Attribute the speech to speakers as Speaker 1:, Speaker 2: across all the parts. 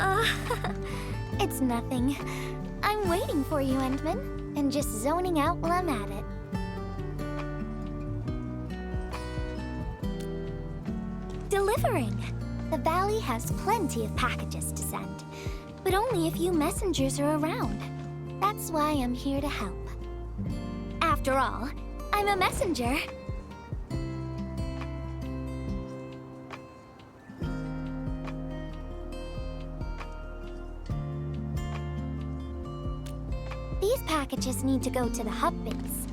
Speaker 1: Uh, it's nothing. I'm waiting for you, Endman, and just zoning out while I'm at it. Delivering! The valley has plenty of packages to send, but only a few messengers are around. That's why I'm here to help. After all, I'm a messenger. These packages need to go to the hub base.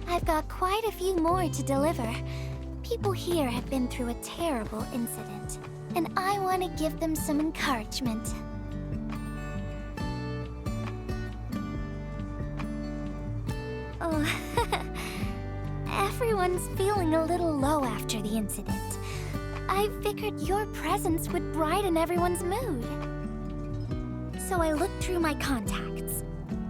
Speaker 1: I've got quite a few more to deliver. People here have been through a terrible incident, and I want to give them some encouragement. Oh, everyone's feeling a little low after the incident. I figured your presence would brighten everyone's mood. So I looked through my contacts,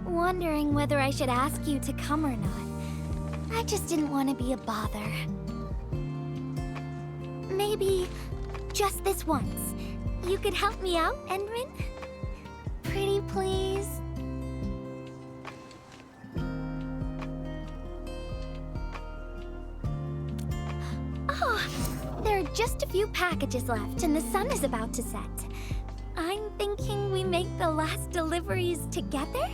Speaker 1: wondering whether I should ask you to come or not. I just didn't want to be a bother. Maybe just this once, you could help me out, Endman? Pretty please? Oh, there are just a few packages left and the sun is about to set. I'm thinking we make the last deliveries together?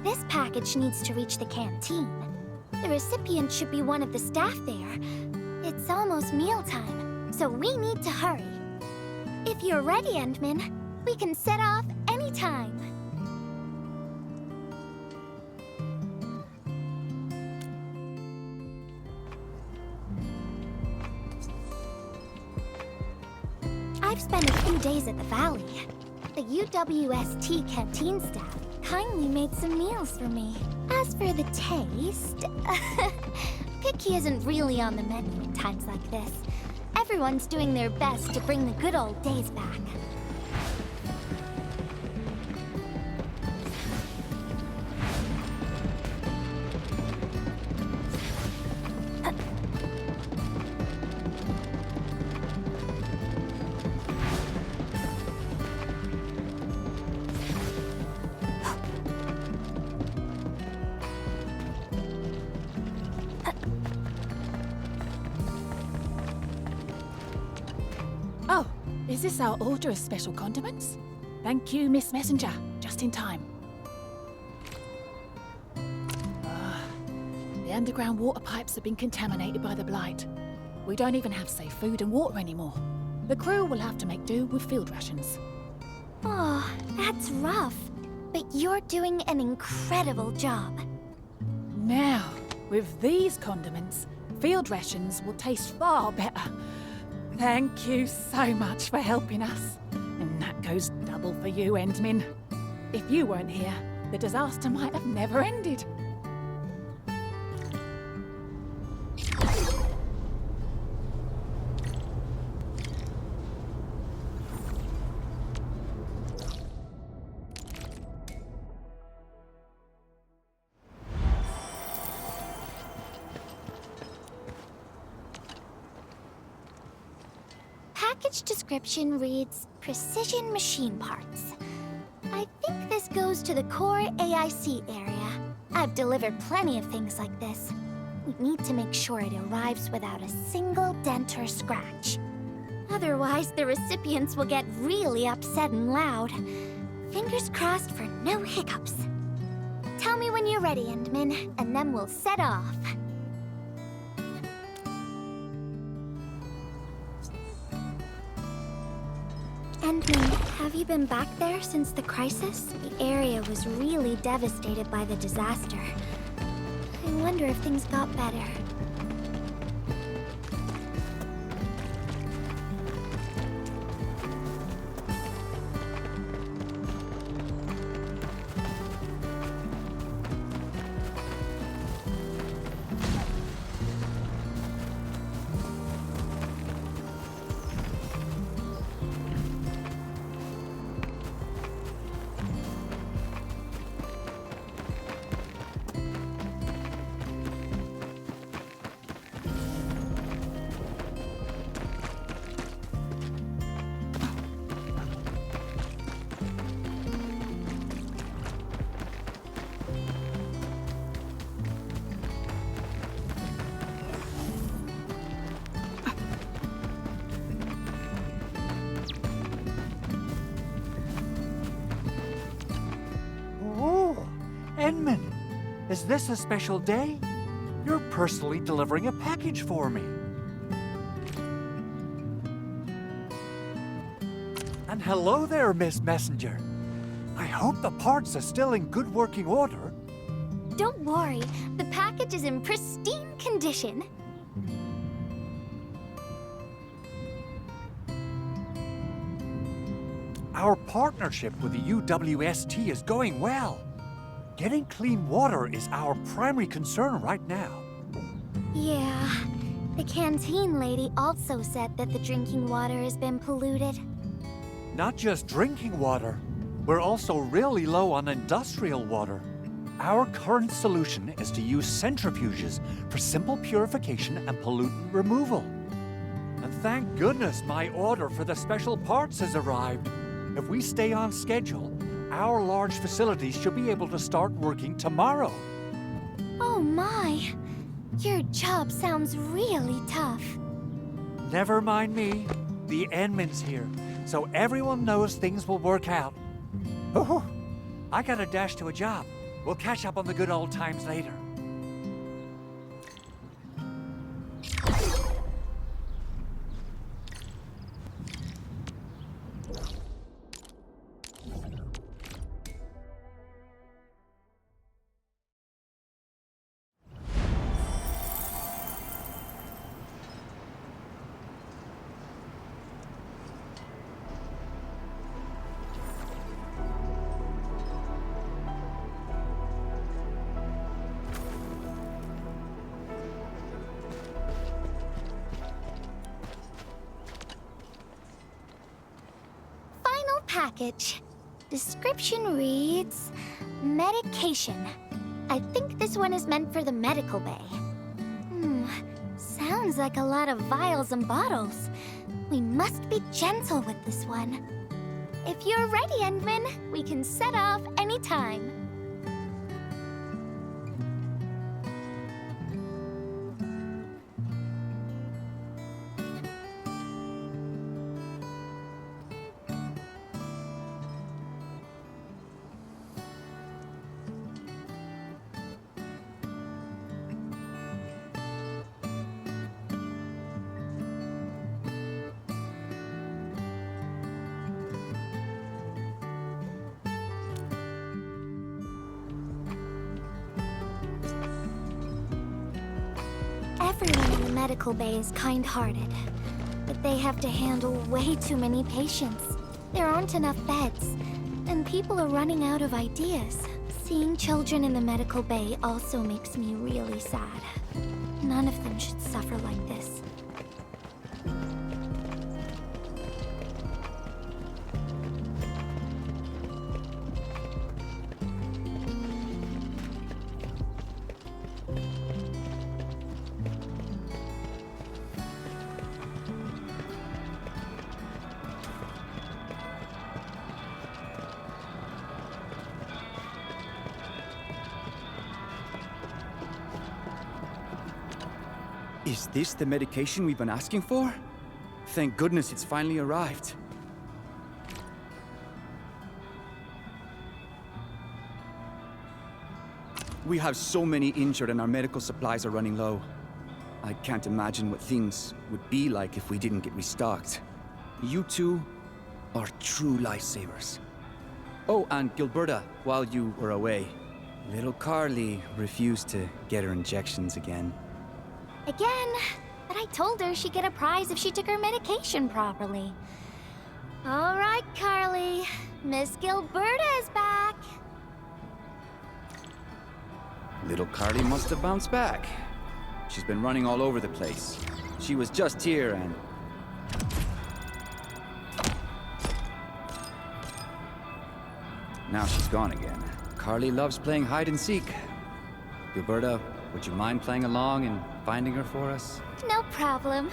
Speaker 1: This package needs to reach the canteen. The recipient should be one of the staff there. It's almost mealtime, so we need to hurry. If you're ready, Endman, we can set off anytime. I've spent a few days at the valley. The UWST canteen staff kindly made some meals for me. As for the taste, picky isn't really on the menu in times like this. Everyone's doing their best to bring the good old days back.
Speaker 2: Oh, is this our order of special condiments? Thank you, Miss Messenger. Just in time. The underground water pipes have been contaminated by the blight. We don't even have safe food and water anymore. The crew will have to make do with field rations.
Speaker 1: Oh, that's rough. But you're doing an incredible job.
Speaker 2: Now, with these condiments, field rations will taste far better. Thank you so much for helping us. And that goes double for you, Endman. If you weren't here, the disaster might have never ended.
Speaker 1: Package description reads, Precision Machine Parts. I think this goes to the core AIC area. I've delivered plenty of things like this. We need to make sure it arrives without a single dent or scratch. Otherwise, the recipients will get really upset and loud. Fingers crossed for no hiccups. Tell me when you're ready, Endman, and then we'll set off. Endman, have you been back there since the crisis? The area was really devastated by the disaster. I wonder if things got better.
Speaker 3: Enman, is this a special day? You're personally delivering a package for me. And hello there, Miss Messenger. I hope the parts are still in good working order.
Speaker 1: Don't worry, the package is in pristine condition.
Speaker 3: Our partnership with the UWST is going well. Getting clean water is our primary concern right now.
Speaker 1: Yeah, the canteen lady also said that the drinking water has been polluted.
Speaker 3: Not just drinking water, we're also really low on industrial water. Our current solution is to use centrifuges for simple purification and pollutant removal. And thank goodness my order for the special parts has arrived. If we stay on schedule, our large facilities should be able to start working tomorrow.
Speaker 1: Oh my! Your job sounds really tough.
Speaker 3: Never mind me. The Enman's here, so everyone knows things will work out. Oh, I gotta dash to a job. We'll catch up on the good old times later.
Speaker 1: Package. Description reads, medication. I think this one is meant for the medical bay. Sounds like a lot of vials and bottles. We must be gentle with this one. If you're ready, Endman, we can set off anytime. Everyone in the medical bay is kind-hearted, but they have to handle way too many patients. There aren't enough beds, and people are running out of ideas. Seeing children in the medical bay also makes me really sad. None of them should suffer like this.
Speaker 4: Is this the medication we've been asking for? Thank goodness it's finally arrived. We have so many injured and our medical supplies are running low. I can't imagine what things would be like if we didn't get restocked. You two are true lifesavers. Oh, and Gilberta, while you were away, little Carly refused to get her injections again.
Speaker 1: Again, but I told her she'd get a prize if she took her medication properly. All right, Carly. Miss Gilberta is back.
Speaker 4: Little Carly must have bounced back. She's been running all over the place. She was just here and... now she's gone again. Carly loves playing hide and seek. Gilberta, would you mind playing along and finding her for us?
Speaker 1: No problem.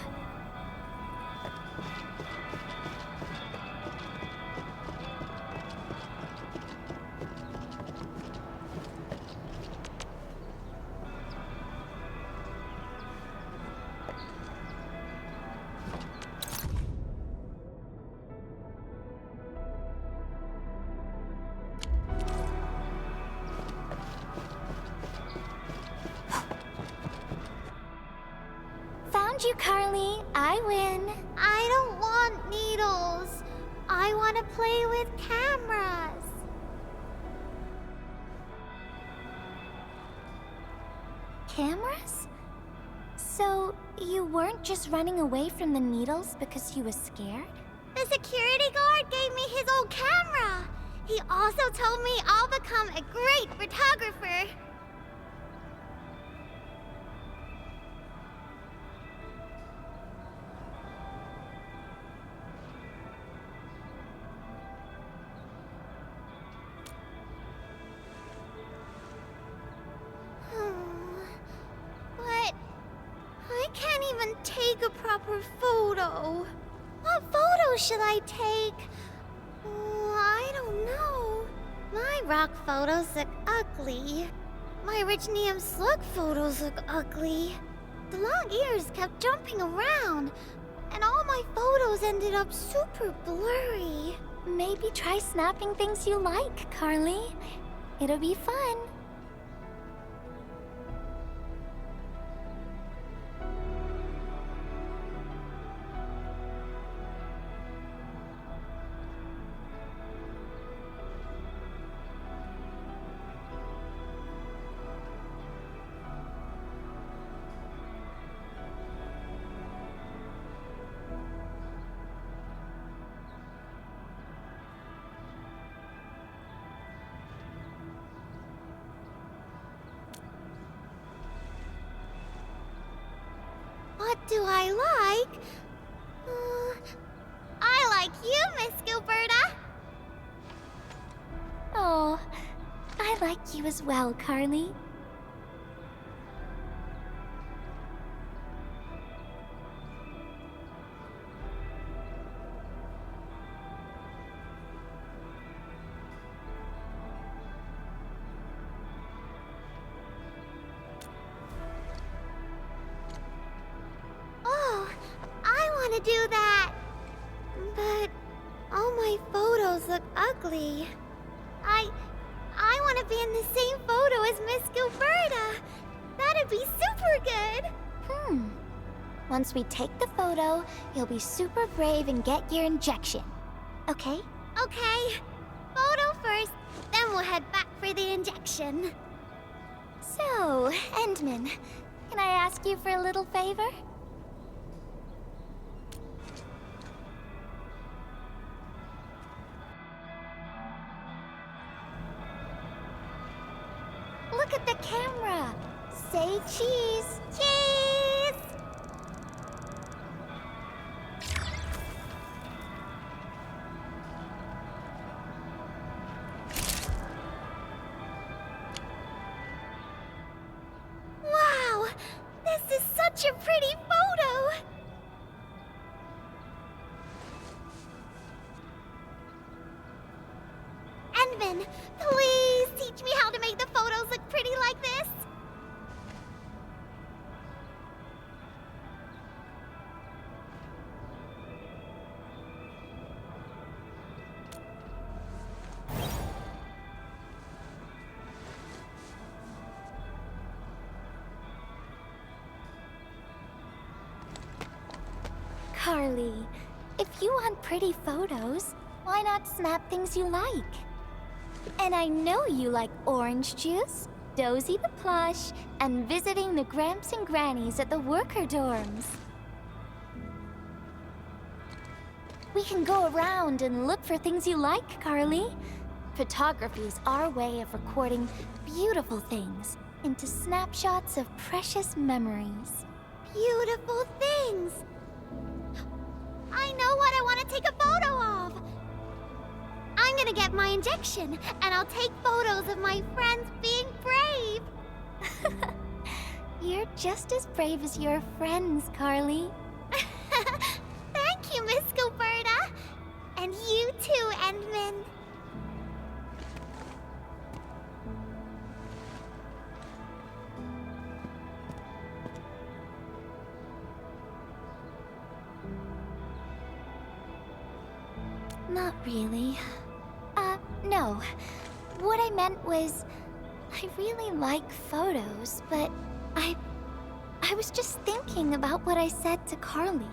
Speaker 1: told you, Carly. I win.
Speaker 5: I don't want needles. I want to play with cameras.
Speaker 1: Cameras? So, you weren't just running away from the needles because you were scared?
Speaker 5: The security guard gave me his old camera. He also told me I'll become a great photographer. But I can't even take a proper photo. What photo should I take? I don't know. My rock photos look ugly. My rich Neum slug photos look ugly. The long ears kept jumping around, and all my photos ended up super blurry.
Speaker 1: Maybe try snapping things you like, Carly. It'll be fun.
Speaker 5: What do I like? I like you, Miss Gilberta.
Speaker 1: Oh, I like you as well, Carly.
Speaker 5: Oh, I want to do that. But all my photos look ugly. I want to be in the same photo as Miss Gilberta. That'd be super good.
Speaker 1: Once we take the photo, you'll be super brave and get your injection. Okay?
Speaker 5: Okay, photo first, then we'll head back for the injection.
Speaker 1: So, Endman, can I ask you for a little favor? Look at the camera. Say cheese.
Speaker 5: Cheese! Wow! This is such a pretty photo! Endman, please teach me how to make the photos look pretty like this.
Speaker 1: Carly, if you want pretty photos, why not snap things you like? And I know you like orange juice, Dozy the plush, and visiting the Gramps and Grannies at the worker dorms. We can go around and look for things you like, Carly. Photography is our way of recording beautiful things into snapshots of precious memories.
Speaker 5: Beautiful things. I know what I want to take a photo of. I'm gonna get my injection, and I'll take photos of my friends being brave.
Speaker 1: You're just as brave as your friends, Carly.
Speaker 5: Thank you, Miss Gilberta. And you too, Endman.
Speaker 1: Not really. No. What I meant was, I really like photos, but I I was just thinking about what I said to Carly.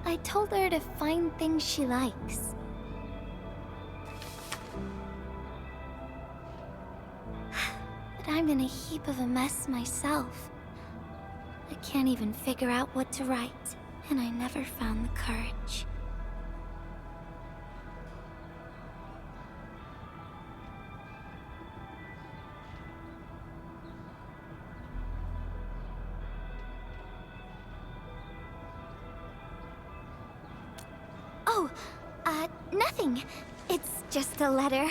Speaker 1: I told her to find things she likes. But I'm in a heap of a mess myself. I can't even figure out what to write, and I never found the courage. Oh, nothing. It's just a letter.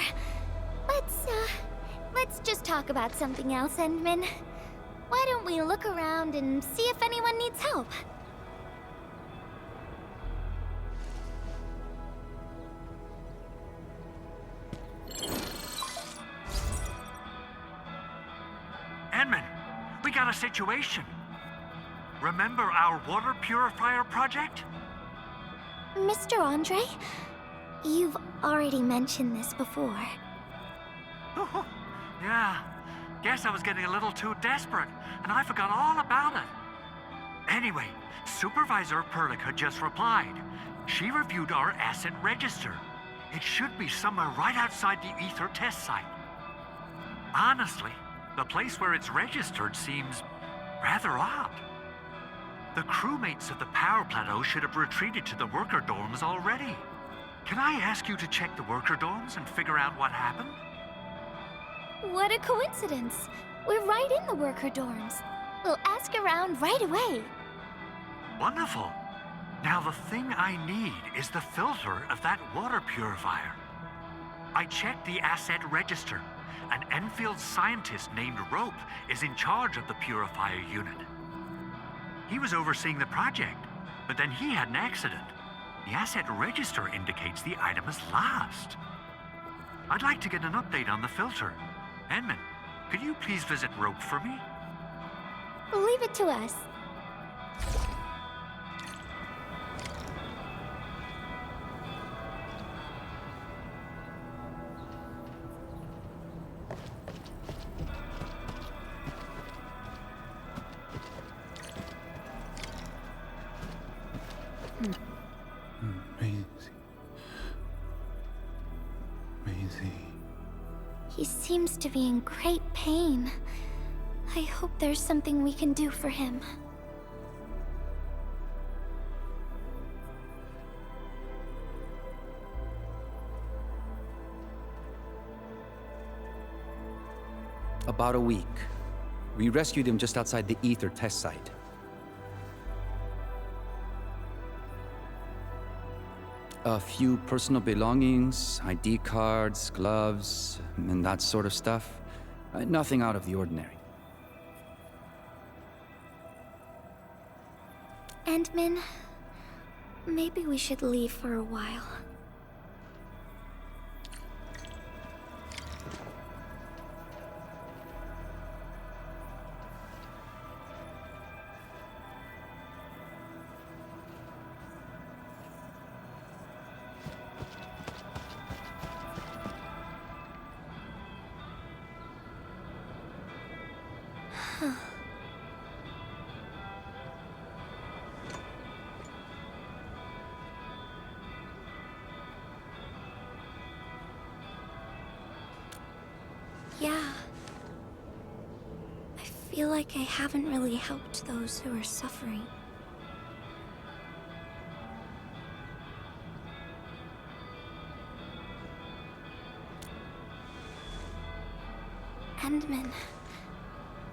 Speaker 1: Let's just talk about something else, Endman. Why don't we look around and see if anyone needs help?
Speaker 3: Edmund, we got a situation. Remember our water purifier project?
Speaker 1: Mr. Andre? You've already mentioned this before.
Speaker 3: Yeah, guess I was getting a little too desperate, and I forgot all about it. Anyway, Supervisor Perlick had just replied. She reviewed our asset register. It should be somewhere right outside the Ether test site. Honestly, the place where it's registered seems rather odd. The crewmates of the power plateau should have retreated to the worker dorms already. Can I ask you to check the worker dorms and figure out what happened?
Speaker 1: What a coincidence. We're right in the worker dorms. We'll ask around right away.
Speaker 3: Wonderful. Now the thing I need is the filter of that water purifier. I checked the asset register. An Endfield scientist named Rope is in charge of the purifier unit. He was overseeing the project, but then he had an accident. The asset register indicates the item is lost. I'd like to get an update on the filter. Edmund, could you please visit Rope for me?
Speaker 1: Leave it to us.
Speaker 4: Maisie.
Speaker 1: He seems to be in great pain. I hope there's something we can do for him.
Speaker 4: About a week. We rescued him just outside the Ether test site. A few personal belongings, ID cards, gloves, and that sort of stuff. Nothing out of the ordinary.
Speaker 1: Endman, maybe we should leave for a while. Yeah. I feel like I haven't really helped those who are suffering. Endman,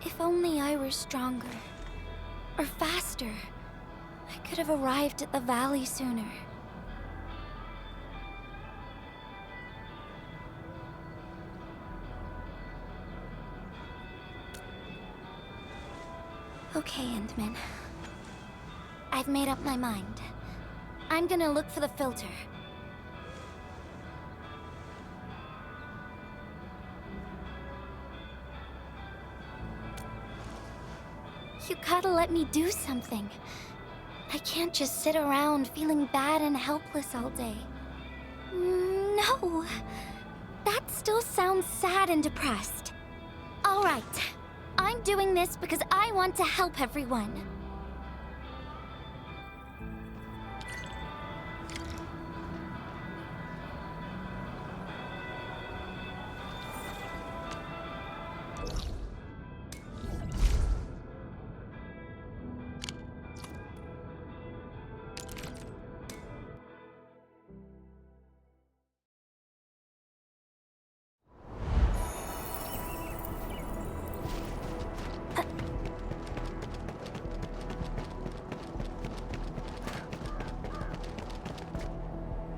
Speaker 1: if only I were stronger, or faster, I could have arrived at the valley sooner. Okay, Endman. I've made up my mind. I'm gonna look for the filter. You gotta let me do something. I can't just sit around feeling bad and helpless all day. No! That still sounds sad and depressed. All right. I'm doing this because I want to help everyone.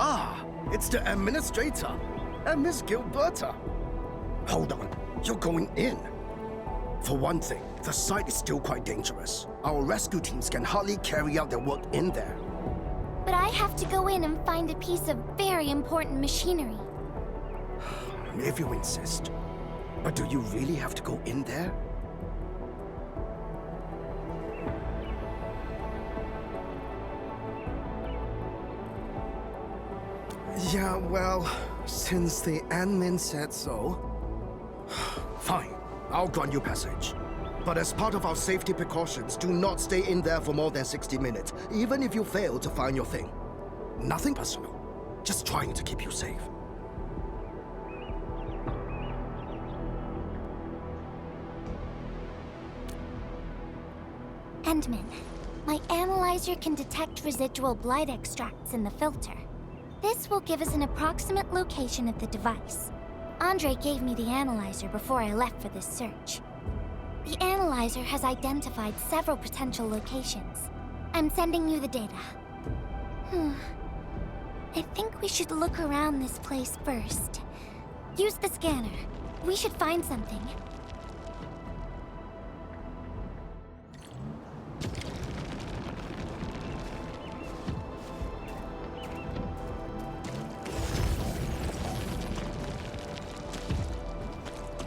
Speaker 6: Ah, it's the administrator and Miss Gilberta. Hold on, you're going in. For one thing, the site is still quite dangerous. Our rescue teams can hardly carry out their work in there.
Speaker 1: But I have to go in and find a piece of very important machinery.
Speaker 6: If you insist. But do you really have to go in there? Yeah, well, since the admin said so... Fine, I'll grant you passage. But as part of our safety precautions, do not stay in there for more than 60 minutes, even if you fail to find your thing. Nothing personal, just trying to keep you safe.
Speaker 1: Endman, my analyzer can detect residual blight extracts in the filter. This will give us an approximate location of the device. Andre gave me the analyzer before I left for this search. The analyzer has identified several potential locations. I'm sending you the data. I think we should look around this place first. Use the scanner. We should find something.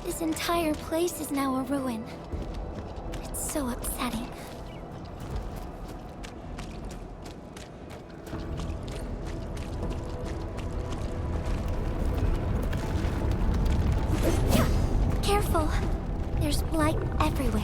Speaker 1: This entire place is now a ruin. It's so upsetting. Careful. There's blight everywhere.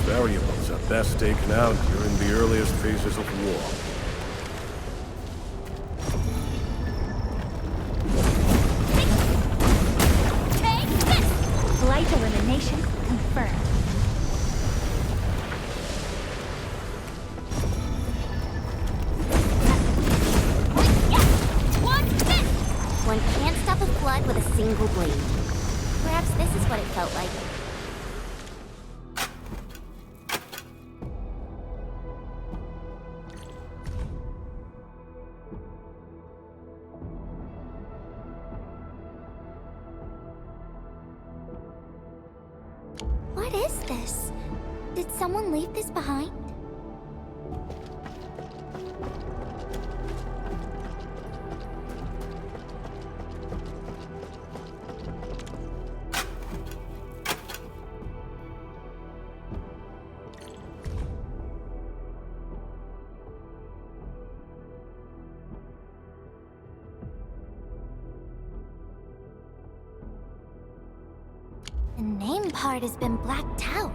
Speaker 7: Variables are best taken out during the earliest phases of war.
Speaker 1: Blight elimination confirmed.
Speaker 5: One can't stop a flood with a single blade. Perhaps this is what it felt like.
Speaker 1: What is this? Did someone leave this behind? The name part has been blacked out.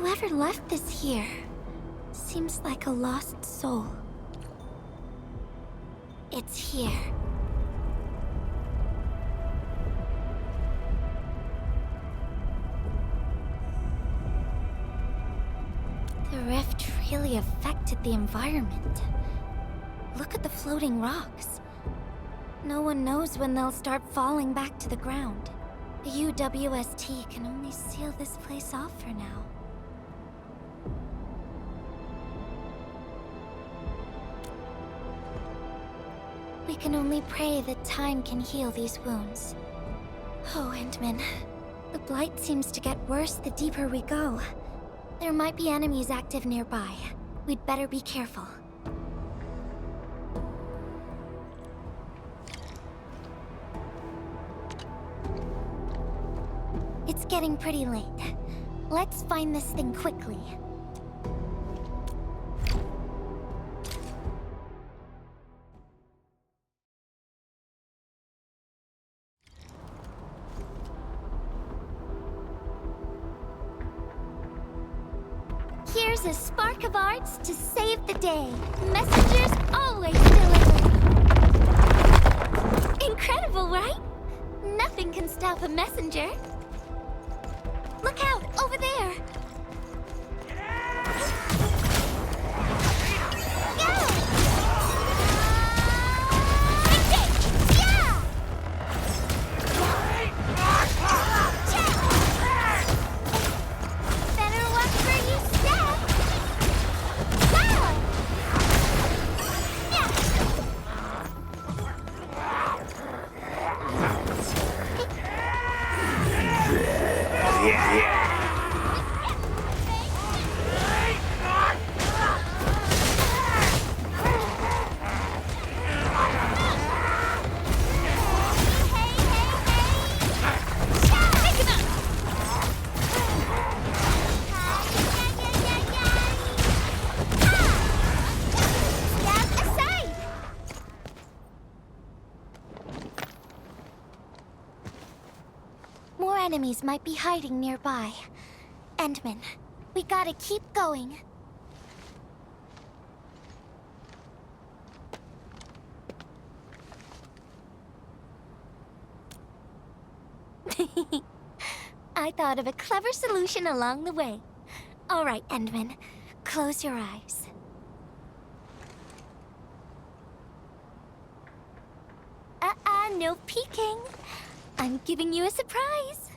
Speaker 1: Whoever left this here seems like a lost soul. It's here. The rift really affected the environment. Look at the floating rocks. No one knows when they'll start falling back to the ground. The UWST can only seal this place off for now. We can only pray that time can heal these wounds. Oh, Endman. The blight seems to get worse the deeper we go. There might be enemies active nearby. We'd better be careful. It's getting pretty late. Let's find this thing quickly. Here's a spark of arts to save the day. Messengers always deliver. Incredible, right? Nothing can stop a messenger. Look out, over there! Enemies might be hiding nearby. Endman, we gotta keep going. I thought of a clever solution along the way. All right, Endman, close your eyes. No peeking. I'm giving you a surprise.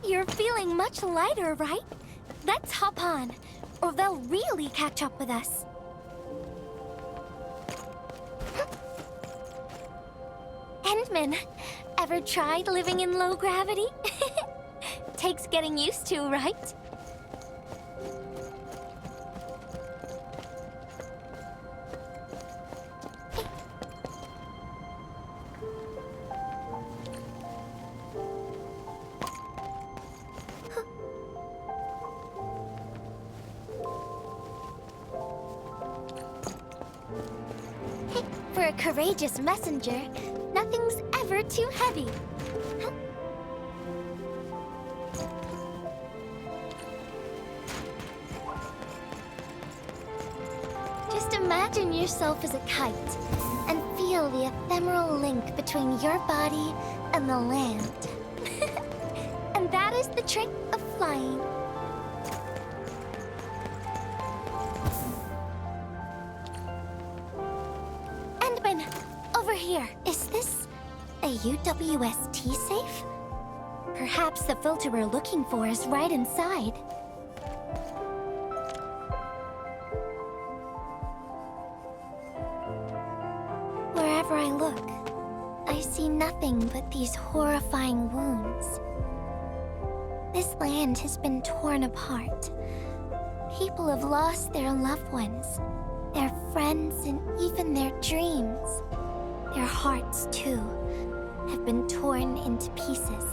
Speaker 1: You're feeling much lighter, right? Let's hop on, or they'll really catch up with us. Endman, ever tried living in low gravity? Takes getting used to, right? For a courageous messenger, nothing's ever too heavy. Just imagine yourself as a kite and feel the ephemeral link between your body and the land. And that is the trick of flying. Endman, over here. Is this a UWST safe? Perhaps the filter we're looking for is right inside. Wherever I look, I see nothing but these horrifying wounds. This land has been torn apart. People have lost their loved ones, their friends, and even their dreams. Their hearts, too, have been torn into pieces.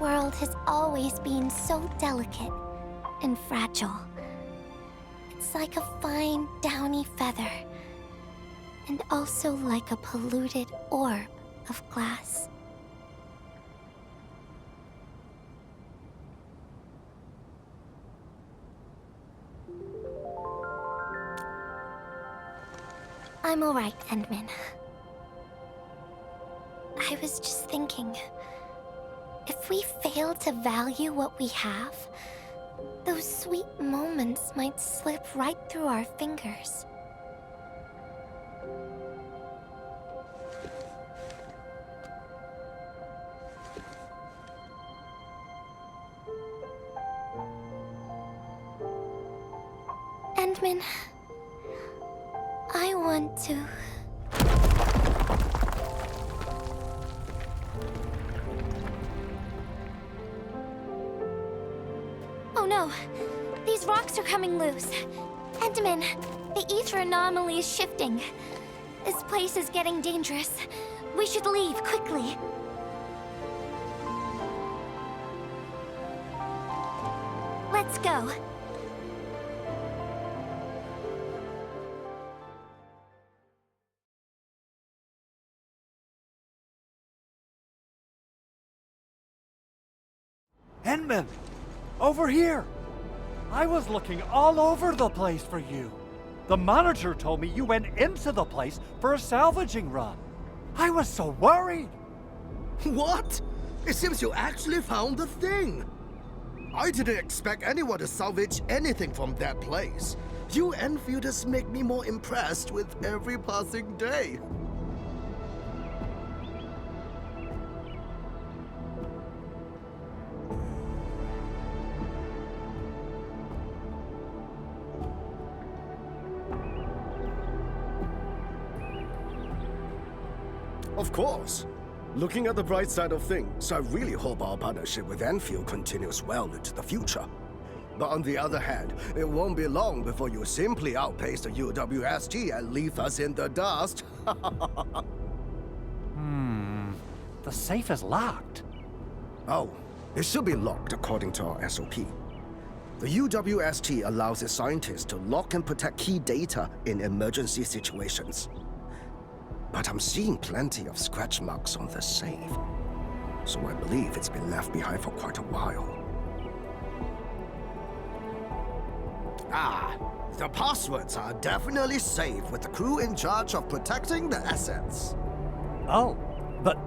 Speaker 1: world has always been so delicate and fragile. It's like a fine, downy feather, and also like a polluted orb of glass. I'm alright, Endman. I was just thinking, if we fail to value what we have, those sweet moments might slip right through our fingers. Endman, I want to... Oh no! These rocks are coming loose. Endman, the ether anomaly is shifting. This place is getting dangerous. We should leave quickly. Let's go.
Speaker 3: Endman! Over here! I was looking all over the place for you. The monitor told me you went into the place for a salvaging run. I was so worried.
Speaker 6: What? It seems you actually found the thing. I didn't expect anyone to salvage anything from that place. You Enfielders make me more impressed with every passing day. Of course. Looking at the bright side of things, I really hope our partnership with Endfield continues well into the future. But on the other hand, it won't be long before you simply outpace the UWST and leave us in the dust.
Speaker 3: The safe is locked.
Speaker 6: Oh, it should be locked according to our SOP. The UWST allows its scientists to lock and protect key data in emergency situations. But I'm seeing plenty of scratch marks on the safe, so I believe it's been left behind for quite a while. Ah, the passwords are definitely safe with the crew in charge of protecting the assets.
Speaker 3: Oh, but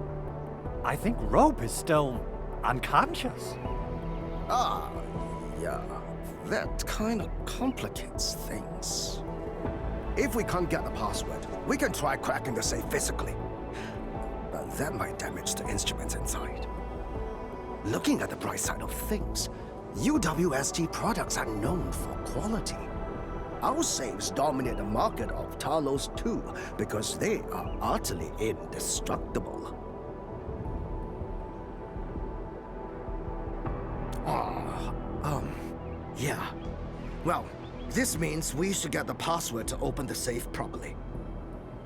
Speaker 3: I think Rope is still unconscious.
Speaker 6: Ah, yeah, that kind of complicates things. If we can't get the password, we can try cracking the safe physically. But that might damage the instruments inside. Looking at the bright side of things, UWST products are known for quality. Our safes dominate the market of Talos too, because they are utterly indestructible. Yeah. Well, this means we should get the password to open the safe properly.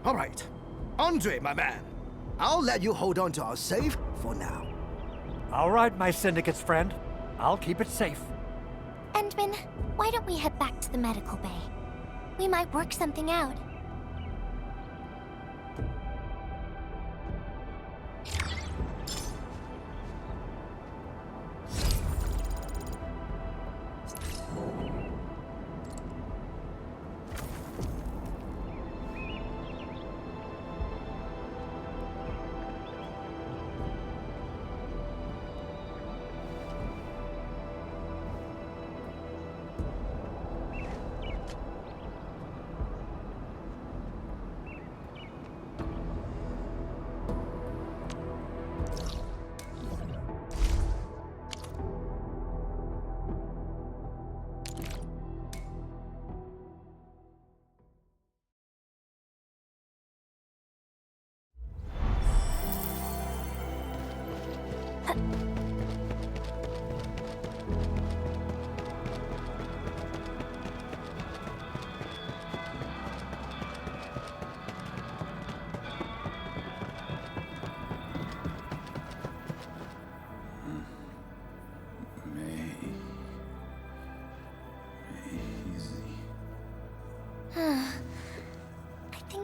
Speaker 6: All right. Andre, my man. I'll let you hold on to our safe for now.
Speaker 3: All right, my syndicate's friend. I'll keep it safe.
Speaker 1: Endman, why don't we head back to the medical bay? We might work something out.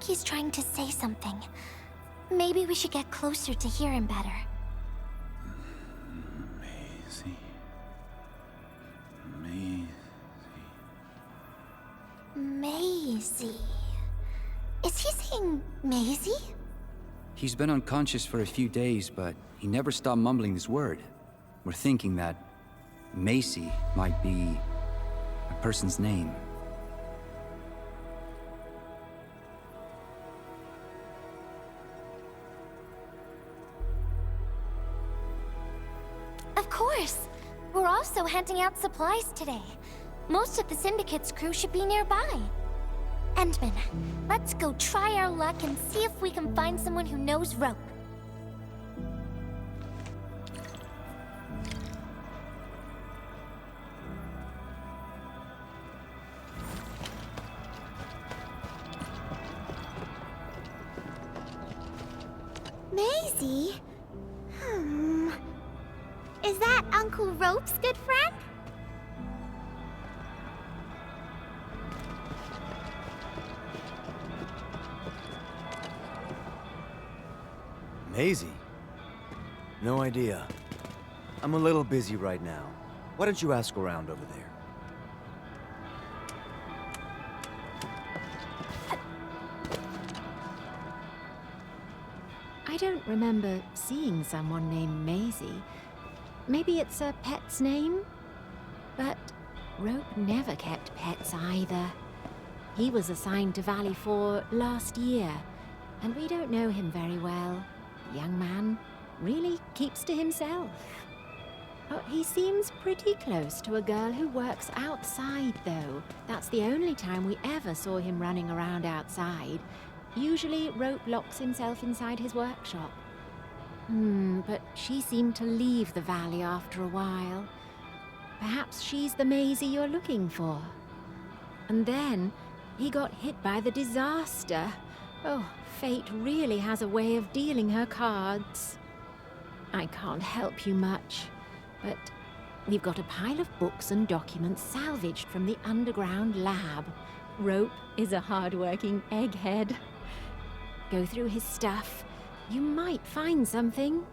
Speaker 1: he's trying to say something. Maybe we should get closer to hear him better. Maisie. Is he saying Maisie?
Speaker 4: He's been unconscious for a few days, but he never stopped mumbling this word. We're thinking that Macy might be a person's name.
Speaker 1: Of course! We're also handing out supplies today. Most of the Syndicate's crew should be nearby. Endman, let's go try our luck and see if we can find someone who knows rope.
Speaker 5: Maisie? Is that Uncle Rope's good friend?
Speaker 8: Maisie? No idea. I'm a little busy right now. Why don't you ask around over there?
Speaker 9: I don't remember seeing someone named Maisie. Maybe it's a pet's name? But Rope never kept pets either. He was assigned to Valley 4 last year, and we don't know him very well. The young man really keeps to himself. Oh, he seems pretty close to a girl who works outside, though. That's the only time we ever saw him running around outside. Usually, Rope locks himself inside his workshop. But she seemed to leave the valley after a while. Perhaps she's the Maisie you're looking for. And then, he got hit by the disaster. Oh, fate really has a way of dealing her cards. I can't help you much, but we've got a pile of books and documents salvaged from the underground lab. Rope is a hard-working egghead. Go through his stuff. You might find something.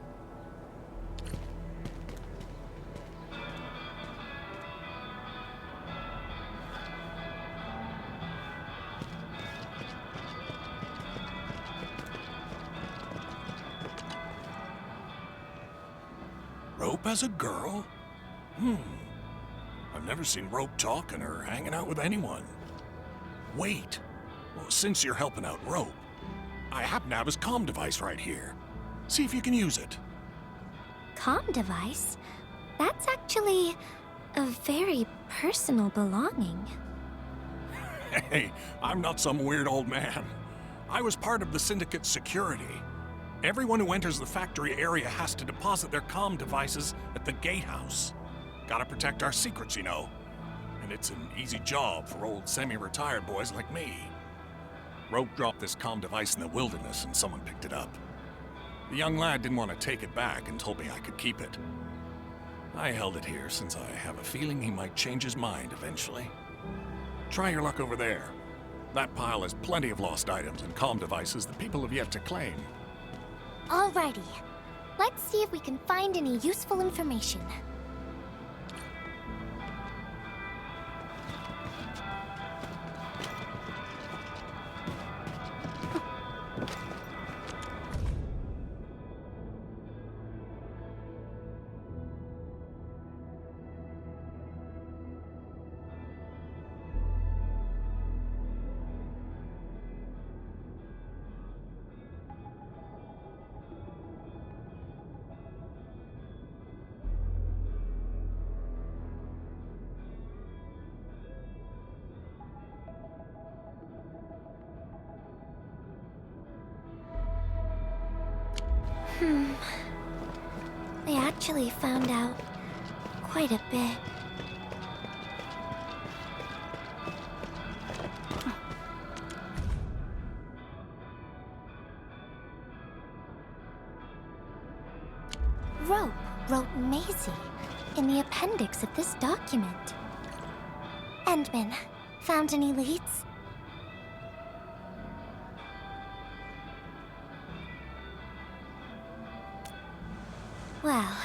Speaker 10: Rope as a girl? I've never seen Rope talking or hanging out with anyone. Wait. Well, since you're helping out Rope, I happen to have his comm device right here. See if you can use it.
Speaker 1: Comm device? That's actually a very personal belonging.
Speaker 10: Hey, I'm not some weird old man. I was part of the Syndicate's security. Everyone who enters the factory area has to deposit their comm devices at the gatehouse. Gotta protect our secrets, you know. And it's an easy job for old semi-retired boys like me. Rope dropped this comm device in the wilderness and someone picked it up. The young lad didn't want to take it back and told me I could keep it. I held it here since I have a feeling he might change his mind eventually. Try your luck over there. That pile has plenty of lost items and comm devices that people have yet to claim.
Speaker 1: Alrighty. Let's see if we can find any useful information. They actually found out quite a bit. Rope wrote Maisie in the appendix of this document. Endman, found any leads? Well,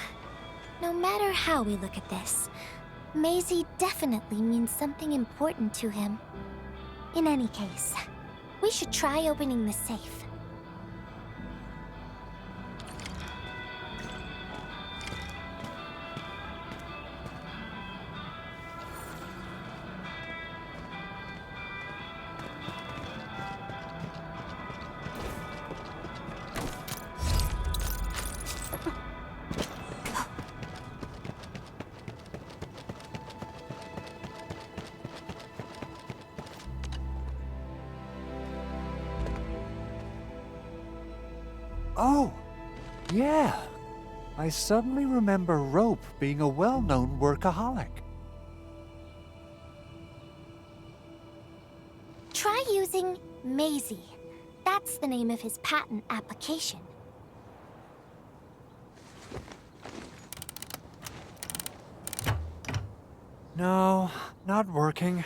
Speaker 1: no matter how we look at this, Maisie definitely means something important to him. In any case, we should try opening the safe.
Speaker 3: Oh, yeah. I suddenly remember Rope being a well-known workaholic.
Speaker 1: Try using Maisie. That's the name of his patent application.
Speaker 3: No, not working.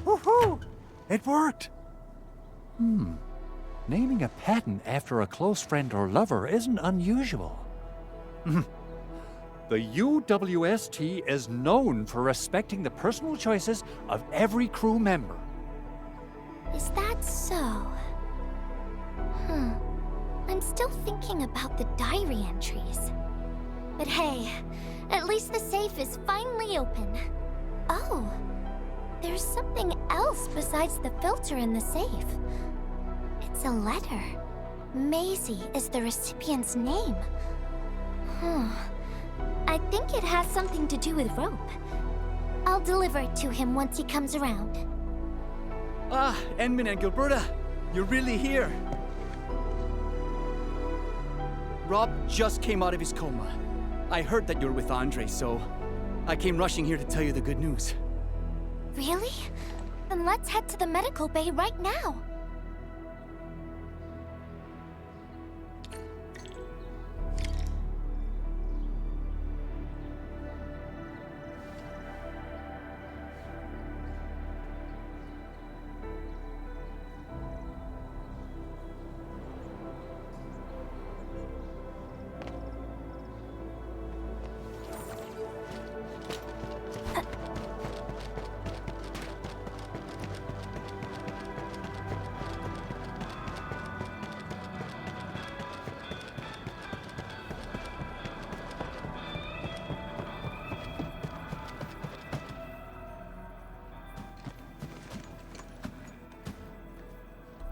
Speaker 3: Woohoo! It worked! Naming a patent after a close friend or lover isn't unusual. The UWST is known for respecting the personal choices of every crew member.
Speaker 1: Is that so? I'm still thinking about the diary entries. But hey, at least the safe is finally open. Oh, there's something else besides the filter in the safe. It's a letter. Maisie is the recipient's name. I think it has something to do with Rope. I'll deliver it to him once he comes around.
Speaker 4: Ah, Enmin and Gilberta, you're really here. Rob just came out of his coma. I heard that you're with Andre, so I came rushing here to tell you the good news.
Speaker 1: Really? Then let's head to the medical bay right now.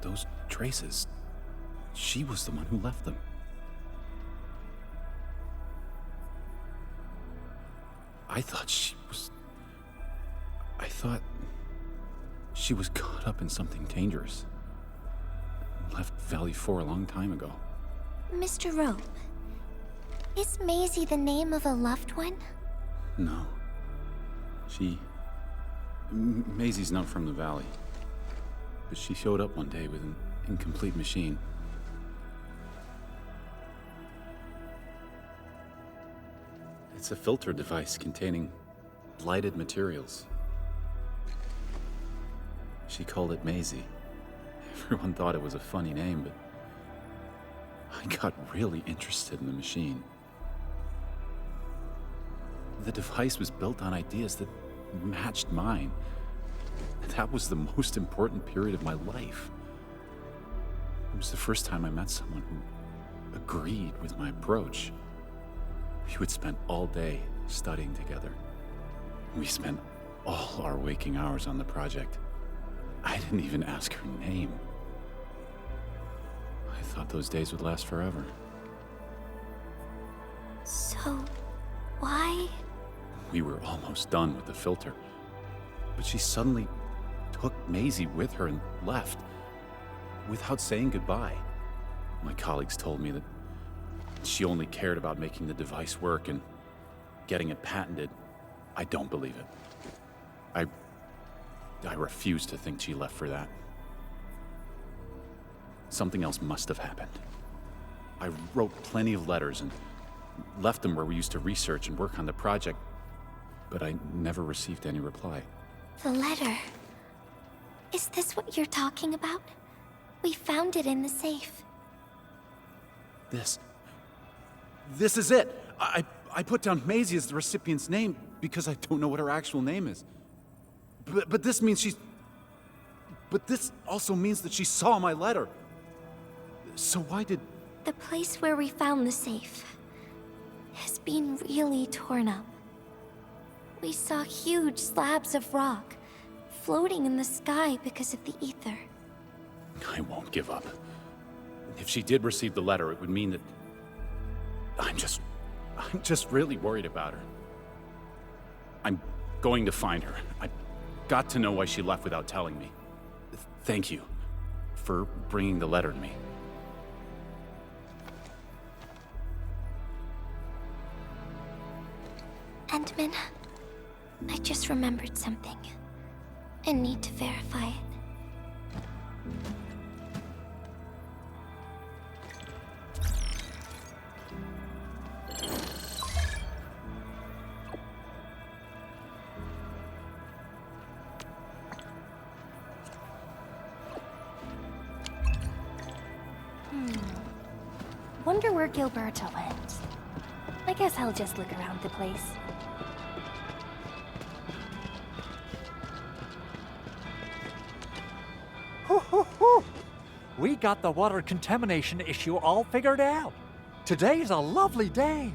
Speaker 11: Those traces. She was the one who left them. I thought she was caught up in something dangerous. Left Valley 4 a long time ago.
Speaker 1: Mr. Rope, is Maisie the name of a loved one?
Speaker 11: No. Maisie's not from the Valley. But she showed up one day with an incomplete machine. It's a filter device containing blighted materials. She called it Maisie. Everyone thought it was a funny name, but I got really interested in the machine. The device was built on ideas that matched mine. That was the most important period of my life. It was the first time I met someone who agreed with my approach. We would spend all day studying together. We spent all our waking hours on the project. I didn't even ask her name. I thought those days would last forever.
Speaker 1: So, why?
Speaker 11: We were almost done with the filter, but she suddenly took Maisie with her and left, without saying goodbye. My colleagues told me that she only cared about making the device work and getting it patented. I don't believe it. I refuse to think she left for that. Something else must have happened. I wrote plenty of letters and left them where we used to research and work on the project, but I never received any reply.
Speaker 1: The letter. Is this what you're talking about? We found it in the safe.
Speaker 11: This is it. I put down Maisie as the recipient's name because I don't know what her actual name is. But this means she's... But this also means that she saw my letter. So why did...
Speaker 1: The place where we found the safe has been really torn up. We saw huge slabs of rock floating in the sky because of the ether.
Speaker 11: I won't give up. If she did receive the letter, it would mean that... I'm just really worried about her. I'm going to find her. I've got to know why she left without telling me. Thank you for bringing the letter to me.
Speaker 1: Endman, I just remembered something. I need to verify it.
Speaker 12: Wonder where Gilberta went. I guess I'll just look around the place.
Speaker 3: We got the water contamination issue all figured out. Today's a lovely day.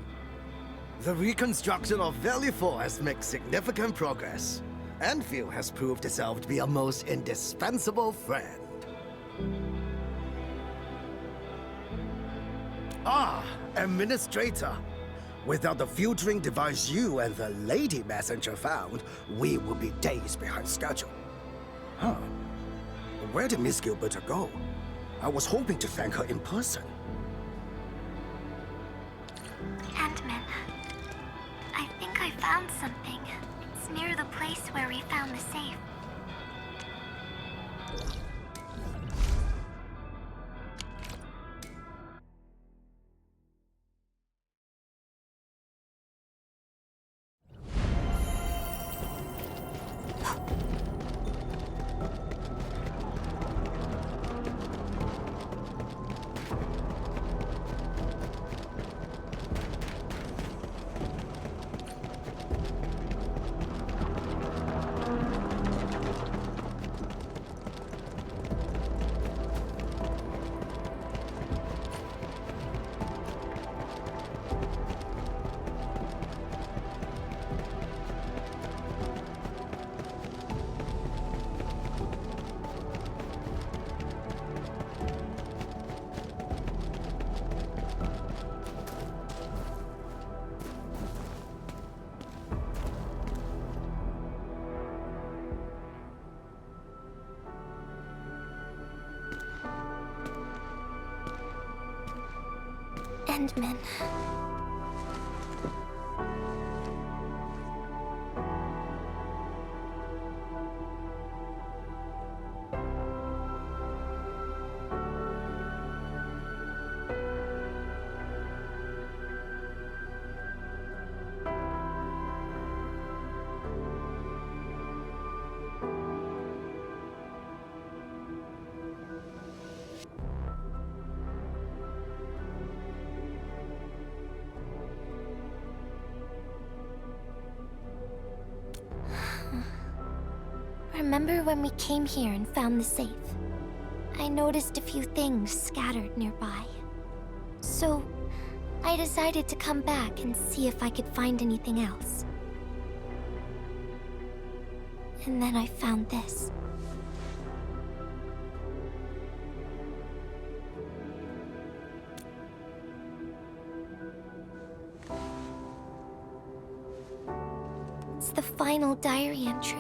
Speaker 6: The reconstruction of Valley 4 has made significant progress. Endfield has proved itself to be a most indispensable friend. Ah, Administrator. Without the filtering device you and the lady messenger found, we would be days behind schedule. Huh. Where did Miss Gilberta go? I was hoping to thank her in person.
Speaker 1: Endman, I think I found something. It's near the place where we found the safe. Endman. Remember when we came here and found the safe? I noticed a few things scattered nearby. So, I decided to come back and see if I could find anything else. And then I found this. It's the final diary entry,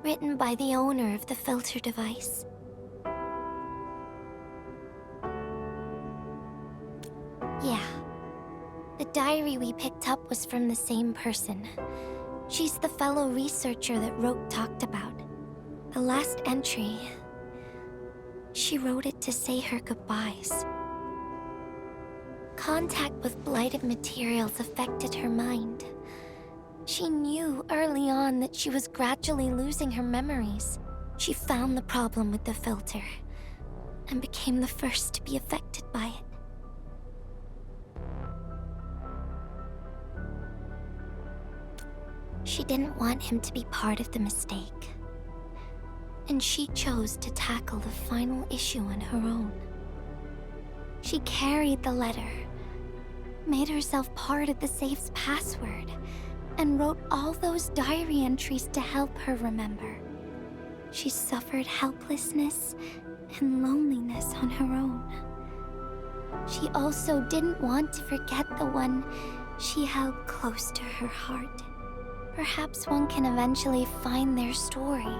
Speaker 1: written by the owner of the filter device. Yeah. The diary we picked up was from the same person. She's the fellow researcher that Roke talked about. The last entry... she wrote it to say her goodbyes. Contact with blighted materials affected her mind. She knew early on that she was gradually losing her memories. She found the problem with the filter and became the first to be affected by it. She didn't want him to be part of the mistake, and she chose to tackle the final issue on her own. She carried the letter, made herself part of the safe's password, and wrote all those diary entries to help her remember. She suffered helplessness and loneliness on her own. She also didn't want to forget the one she held close to her heart. Perhaps one can eventually find their story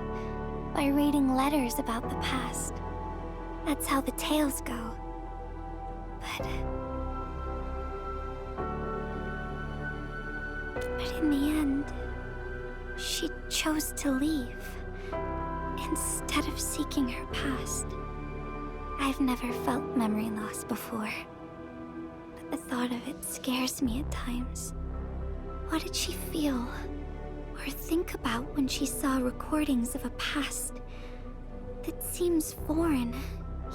Speaker 1: by reading letters about the past. That's how the tales go. But in the end, she chose to leave instead of seeking her past. I've never felt memory loss before, but the thought of it scares me at times. What did she feel or think about when she saw recordings of a past that seems foreign,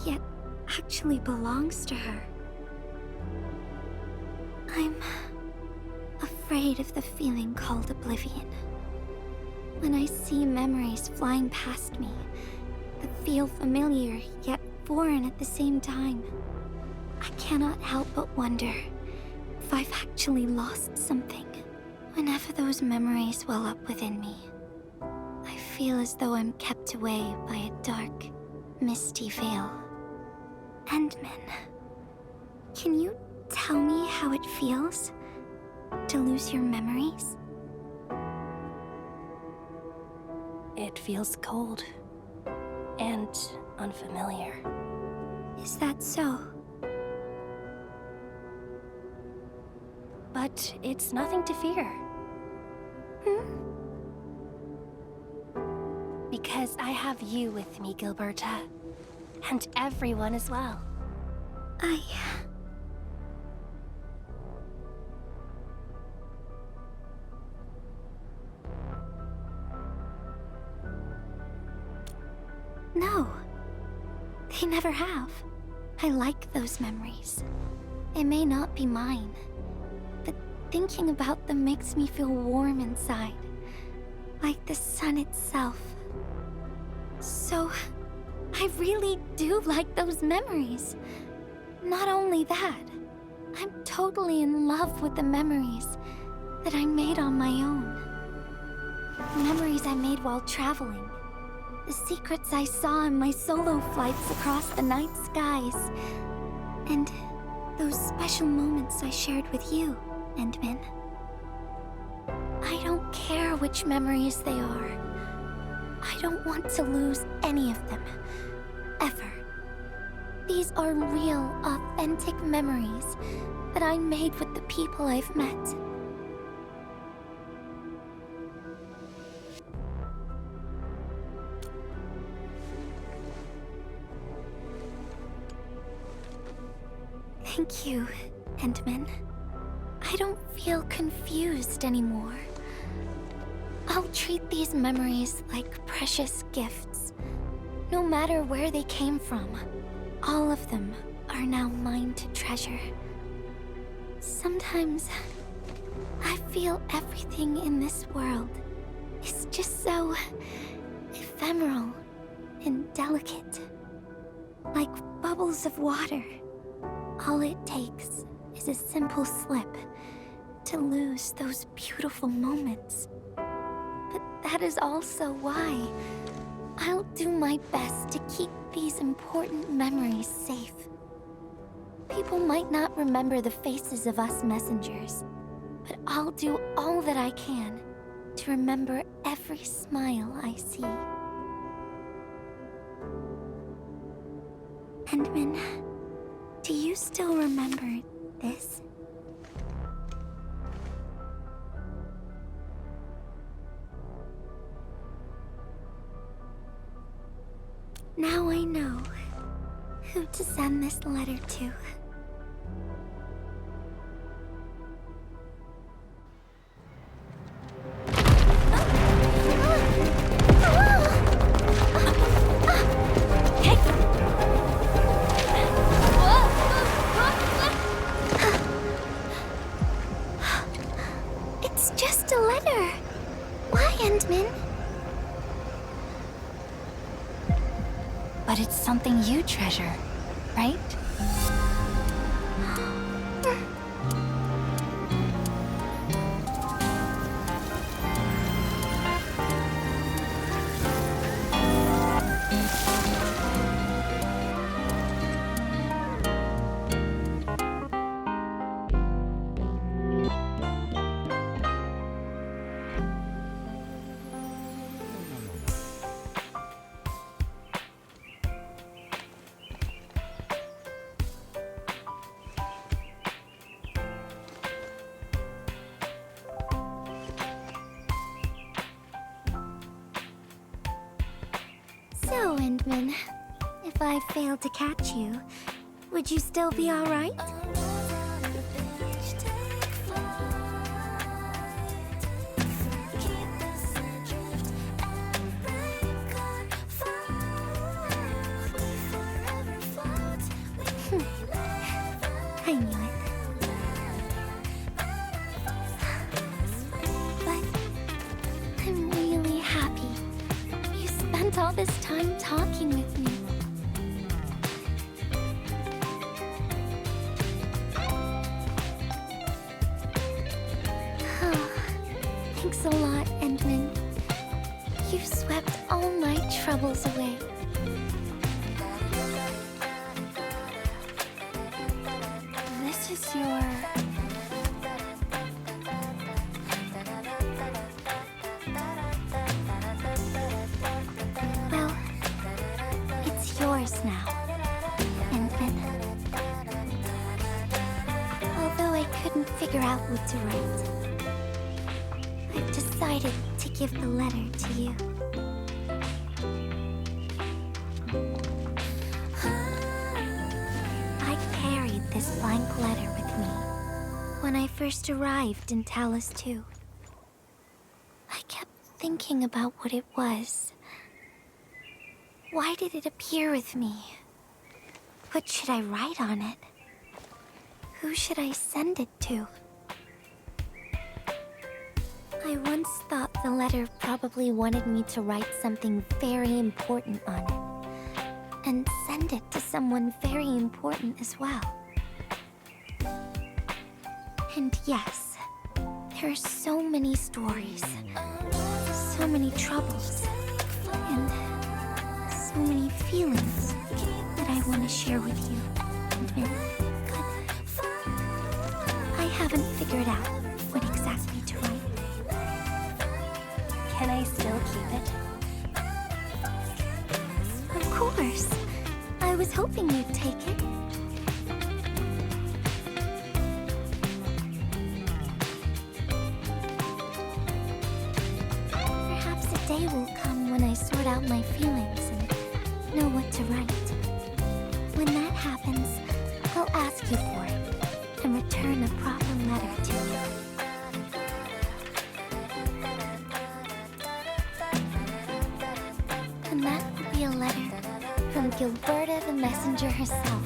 Speaker 1: yet actually belongs to her? I'm afraid of the feeling called oblivion. When I see memories flying past me that feel familiar yet foreign at the same time, I cannot help but wonder if I've actually lost something. Whenever those memories well up within me, I feel as though I'm kept away by a dark, misty veil. Endman, can you tell me how it feels to lose your memories?
Speaker 12: It feels cold and unfamiliar.
Speaker 1: Is that so?
Speaker 12: But it's nothing to fear. Because I have you with me, Gilberta. And everyone as well.
Speaker 1: No. They never have. I like those memories. They may not be mine, but thinking about them makes me feel warm inside, like the sun itself. So, I really do like those memories. Not only that, I'm totally in love with the memories that I made on my own. Memories I made while traveling. The secrets I saw in my solo flights across the night skies. And those special moments I shared with you, Endman. I don't care which memories they are. I don't want to lose any of them. Ever. These are real, authentic memories that I made with the people I've met. Thank you, Endman. I don't feel confused anymore. I'll treat these memories like precious gifts. No matter where they came from, all of them are now mine to treasure. Sometimes, I feel everything in this world is just so ephemeral and delicate. Like bubbles of water. All it takes is a simple slip to lose those beautiful moments. But that is also why I'll do my best to keep these important memories safe. People might not remember the faces of us messengers, but I'll do all that I can to remember every smile I see. Endman, do you still remember this? Now I know who to send this letter to.
Speaker 12: But it's something you treasure, right?
Speaker 1: So, Endman, if I failed to catch you, would you still be alright? I knew it. But I'm really happy you spent all this time talking with me. Thanks a lot, Endman. You swept all my troubles away.
Speaker 12: This is your...
Speaker 1: Well, it's yours now, Endman. Although I couldn't figure out what to write, I've decided to give the letter to you. I carried this blank letter with me when I first arrived in Talus 2. I kept thinking about what it was. Why did it appear with me? What should I write on it? Who should I send it to? I once thought the letter probably wanted me to write something very important on it, and send it to someone very important as well. And yes, there are so many stories, so many troubles, and so many feelings that I want to share with you. But I haven't figured out what exactly to write.
Speaker 12: Can I still keep it?
Speaker 1: Of course. I was hoping you'd take it. Perhaps a day will come when I sort out my feelings and know what to write. When that happens, I'll ask you for it and return a proper letter to you. And that will be a letter from Gilberta the messenger herself.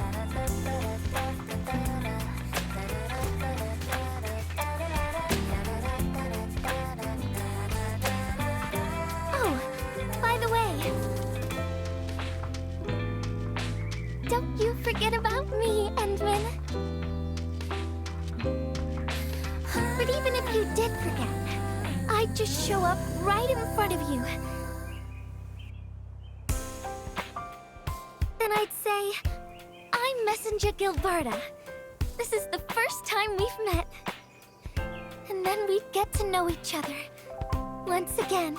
Speaker 1: Oh, by the way, don't you forget about me, Endman. But even if you did forget, I'd just show up right in front of you. Then I'd say, I'm Messenger Gilberta. This is the first time we've met. And then we'd get to know each other once again.